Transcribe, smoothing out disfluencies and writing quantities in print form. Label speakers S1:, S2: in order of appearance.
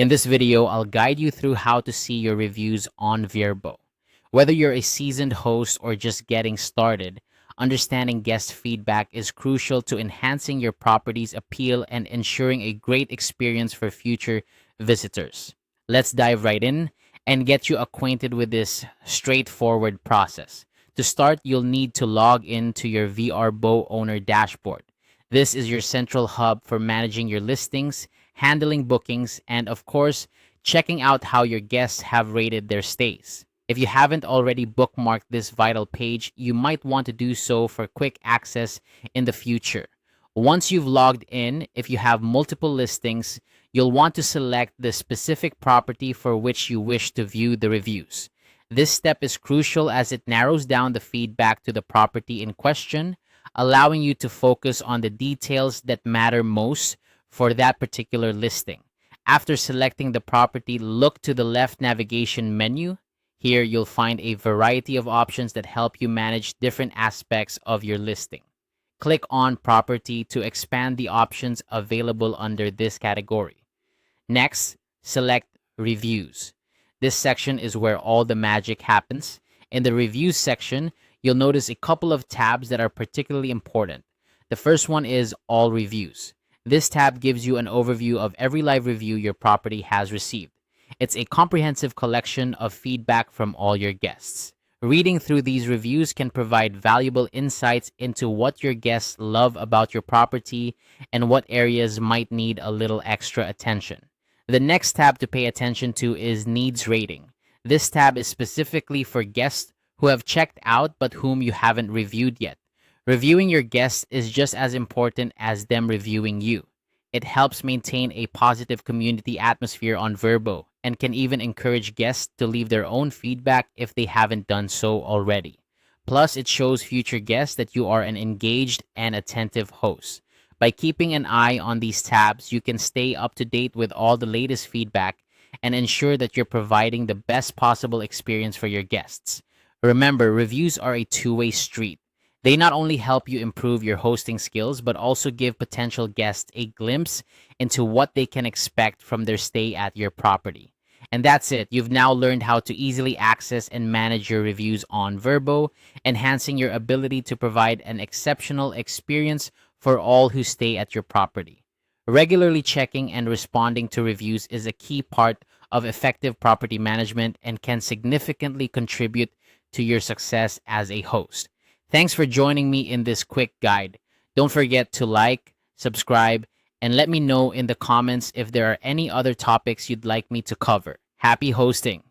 S1: In this video, I'll guide you through how to see your reviews on Vrbo. Whether you're a seasoned host or just getting started, understanding guest feedback is crucial to enhancing your property's appeal and ensuring a great experience for future visitors. Let's dive right in and get you acquainted with this straightforward process. To start, you'll need to log into your Vrbo owner dashboard. This is your central hub for managing your listings, handling bookings, and of course, checking out how your guests have rated their stays. If you haven't already bookmarked this vital page, you might want to do so for quick access in the future. Once you've logged in, if you have multiple listings, you'll want to select the specific property for which you wish to view the reviews. This step is crucial as it narrows down the feedback to the property in question, allowing you to focus on the details that matter most for that particular listing. After selecting the property, look to the left navigation menu. Here, you'll find a variety of options that help you manage different aspects of your listing. Click on Property to expand the options available under this category. Next, select Reviews. This section is where all the magic happens. In the Reviews section, you'll notice a couple of tabs that are particularly important. The first one is All Reviews. This tab gives you an overview of every live review your property has received. It's a comprehensive collection of feedback from all your guests. Reading through these reviews can provide valuable insights into what your guests love about your property and what areas might need a little extra attention. The next tab to pay attention to is Needs Rating. This tab is specifically for guests who have checked out but whom you haven't reviewed yet. Reviewing your guests is just as important as them reviewing you. It helps maintain a positive community atmosphere on Vrbo and can even encourage guests to leave their own feedback if they haven't done so already. Plus, it shows future guests that you are an engaged and attentive host. By keeping an eye on these tabs, you can stay up to date with all the latest feedback and ensure that you're providing the best possible experience for your guests. Remember, reviews are a two-way street. They not only help you improve your hosting skills, but also give potential guests a glimpse into what they can expect from their stay at your property. And that's it. You've now learned how to easily access and manage your reviews on Vrbo, enhancing your ability to provide an exceptional experience for all who stay at your property. Regularly checking and responding to reviews is a key part of effective property management and can significantly contribute to your success as a host. Thanks for joining me in this quick guide. Don't forget to like, subscribe, and let me know in the comments if there are any other topics you'd like me to cover. Happy hosting!